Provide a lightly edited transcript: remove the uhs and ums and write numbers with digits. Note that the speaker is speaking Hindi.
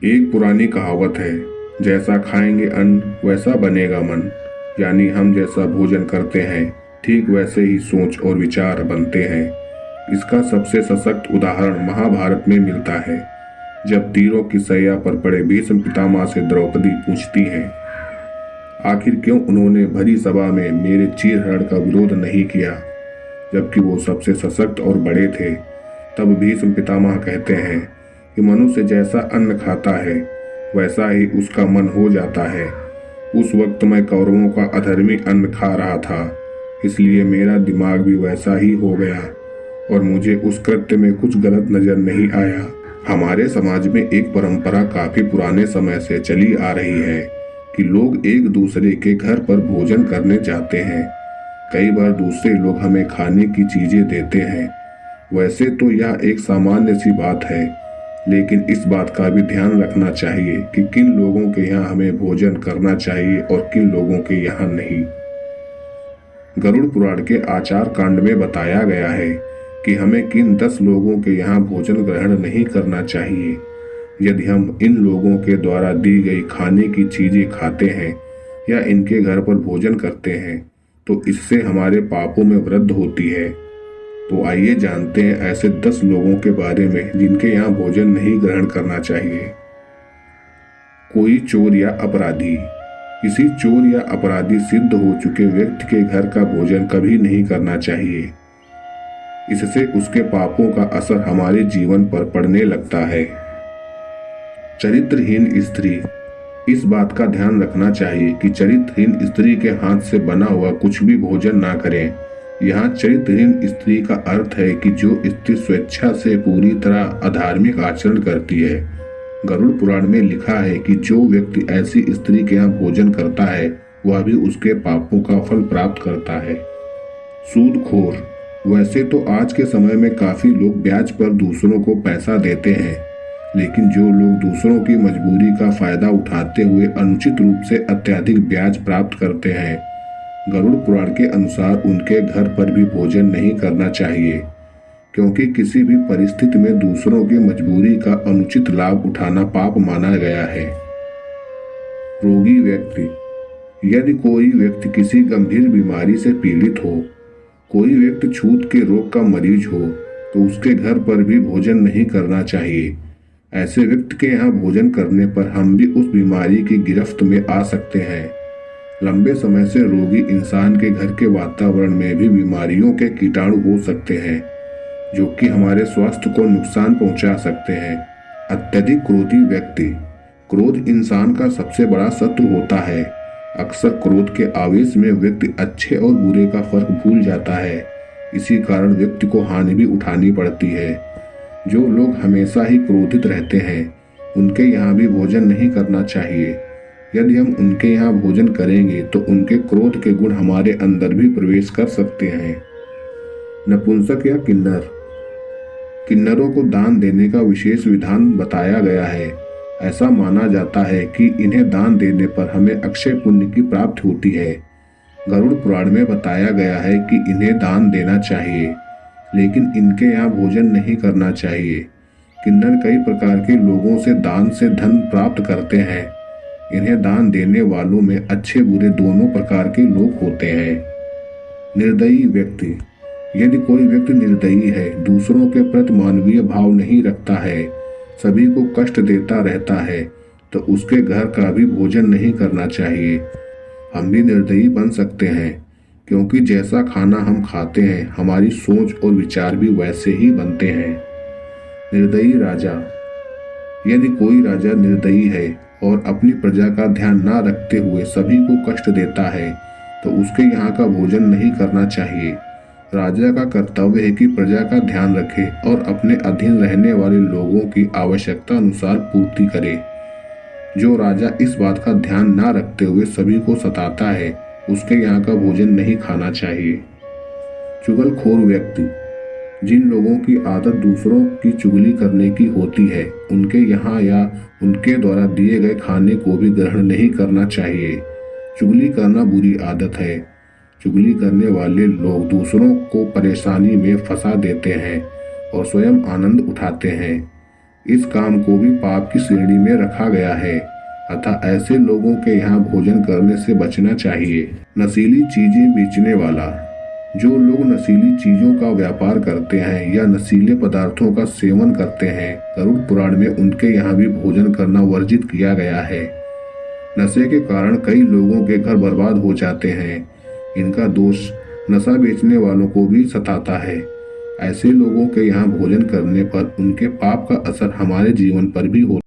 एक पुरानी कहावत है, जैसा खाएंगे अन्न वैसा बनेगा मन। यानी हम जैसा भोजन करते हैं ठीक वैसे ही सोच और विचार बनते हैं। इसका सबसे सशक्त उदाहरण महाभारत में मिलता है, जब तीरों की सैया पर पड़े भीष्म पितामह से द्रौपदी पूछती हैं, आखिर क्यों उन्होंने भरी सभा में मेरे चीरहरण का विरोध नहीं किया, जबकि वो सबसे सशक्त और बड़े थे। तब भीष्म पितामह कहते हैं कि मनुष्य जैसा अन्न खाता है वैसा ही उसका मन हो जाता है। उस वक्त मैं कौरवों का अधर्मी अन्न खा रहा था, इसलिए मेरा दिमाग भी वैसा ही हो गया और मुझे उस कृत्य में कुछ गलत नजर नहीं आया। हमारे समाज में एक परंपरा काफी पुराने समय से चली आ रही है कि लोग एक दूसरे के घर पर भोजन करने जाते हैं। कई बार दूसरे लोग हमें खाने की चीजें देते हैं। वैसे तो यह एक सामान्य सी बात है, लेकिन इस बात का भी ध्यान रखना चाहिए कि किन लोगों के यहाँ हमें भोजन करना चाहिए और किन लोगों के यहाँ नहीं। गरुड़ पुराण के आचार कांड में बताया गया है कि हमें किन 10 लोगों के यहाँ भोजन ग्रहण नहीं करना चाहिए। यदि हम इन लोगों के द्वारा दी गई खाने की चीजें खाते हैं या इनके घर पर भोजन करते हैं तो इससे हमारे पापों में वृद्धि होती है। तो आइए जानते हैं ऐसे 10 लोगों के बारे में जिनके यहाँ भोजन नहीं ग्रहण करना चाहिए। कोई चोर या अपराधी। किसी चोर या अपराधी सिद्ध हो चुके व्यक्ति के घर का भोजन कभी नहीं करना चाहिए। इससे उसके पापों का असर हमारे जीवन पर पड़ने लगता है। चरित्रहीन स्त्री। इस बात का ध्यान रखना चाहिए कि चरित्रहीन स्त्री के हाथ से बना हुआ कुछ भी भोजन ना करें। यहाँ चरित्रहीन स्त्री का अर्थ है कि जो स्त्री स्वेच्छा से पूरी तरह अधार्मिक आचरण करती है। गरुड़ पुराण में लिखा है कि जो व्यक्ति ऐसी स्त्री के यहाँ भोजन करता है वह भी उसके पापों का फल प्राप्त करता है। सूदखोर। वैसे तो आज के समय में काफी लोग ब्याज पर दूसरों को पैसा देते हैं, लेकिन जो लोग दूसरों की मजबूरी का फायदा उठाते हुए अनुचित रूप से अत्यधिक ब्याज प्राप्त करते हैं, गरुड़ पुराण के अनुसार उनके घर पर भी भोजन नहीं करना चाहिए, क्योंकि किसी भी परिस्थिति में दूसरों की मजबूरी का अनुचित लाभ उठाना पाप माना गया है। रोगी व्यक्ति। यदि कोई व्यक्ति किसी गंभीर बीमारी से पीड़ित हो, कोई व्यक्ति छूत के रोग का मरीज हो, तो उसके घर पर भी भोजन नहीं करना चाहिए। ऐसे व्यक्ति के यहाँ भोजन करने पर हम भी उस बीमारी की गिरफ्त में आ सकते हैं। लंबे समय से रोगी इंसान के घर के वातावरण में भी बीमारियों के कीटाणु हो सकते हैं, जो कि हमारे स्वास्थ्य को नुकसान पहुंचा सकते हैं। अत्यधिक क्रोधी व्यक्ति। क्रोध इंसान का सबसे बड़ा शत्रु होता है। अक्सर क्रोध के आवेश में व्यक्ति अच्छे और बुरे का फर्क भूल जाता है। इसी कारण व्यक्ति को हानि भी उठानी पड़ती है। जो लोग हमेशा ही क्रोधित रहते हैं उनके यहाँ भी भोजन नहीं करना चाहिए। यदि हम उनके यहाँ भोजन करेंगे तो उनके क्रोध के गुण हमारे अंदर भी प्रवेश कर सकते हैं। नपुंसक या किन्नर। किन्नरों को दान देने का विशेष विधान बताया गया है। ऐसा माना जाता है कि इन्हें दान देने पर हमें अक्षय पुण्य की प्राप्ति होती है। गरुड़ पुराण में बताया गया है कि इन्हें दान देना चाहिए, लेकिन इनके यहाँ भोजन नहीं करना चाहिए। किन्नर कई प्रकार के लोगों से दान से धन प्राप्त करते हैं। इन्हें दान देने वालों में अच्छे बुरे दोनों प्रकार के लोग होते हैं। निर्दयी व्यक्ति। यदि कोई व्यक्ति निर्दयी है, दूसरों के प्रति मानवीय भाव नहीं रखता है, सभी को कष्ट देता रहता है, तो उसके घर का भी भोजन नहीं करना चाहिए। हम भी निर्दयी बन सकते हैं, क्योंकि जैसा खाना हम खाते हैं हमारी सोच और विचार भी वैसे ही बनते हैं। निर्दयी राजा। यदि कोई राजा निर्दयी है और अपनी प्रजा का ध्यान ना रखते हुए सभी को कष्ट देता है तो उसके यहाँ का भोजन नहीं करना चाहिए। राजा का कर्तव्य है कि प्रजा का ध्यान रखे और अपने अधीन रहने वाले लोगों की आवश्यकता अनुसार पूर्ति करे। जो राजा इस बात का ध्यान ना रखते हुए सभी को सताता है उसके यहाँ का भोजन नहीं खाना चाहिए। चुगलखोर व्यक्ति। जिन लोगों की आदत दूसरों की चुगली करने की होती है उनके यहाँ या उनके द्वारा दिए गए खाने को भी ग्रहण नहीं करना चाहिए। चुगली करना बुरी आदत है। चुगली करने वाले लोग दूसरों को परेशानी में फंसा देते हैं और स्वयं आनंद उठाते हैं। इस काम को भी पाप की श्रेणी में रखा गया है, अतः ऐसे लोगों के यहाँ भोजन करने से बचना चाहिए। नशीली चीजें बेचने वाला। जो लोग नशीली चीजों का व्यापार करते हैं या नशीले पदार्थों का सेवन करते हैं, गरुड़ पुराण में उनके यहाँ भी भोजन करना वर्जित किया गया है। नशे के कारण कई लोगों के घर बर्बाद हो जाते हैं। इनका दोष नशा बेचने वालों को भी सताता है। ऐसे लोगों के यहाँ भोजन करने पर उनके पाप का असर हमारे जीवन पर भी होता है।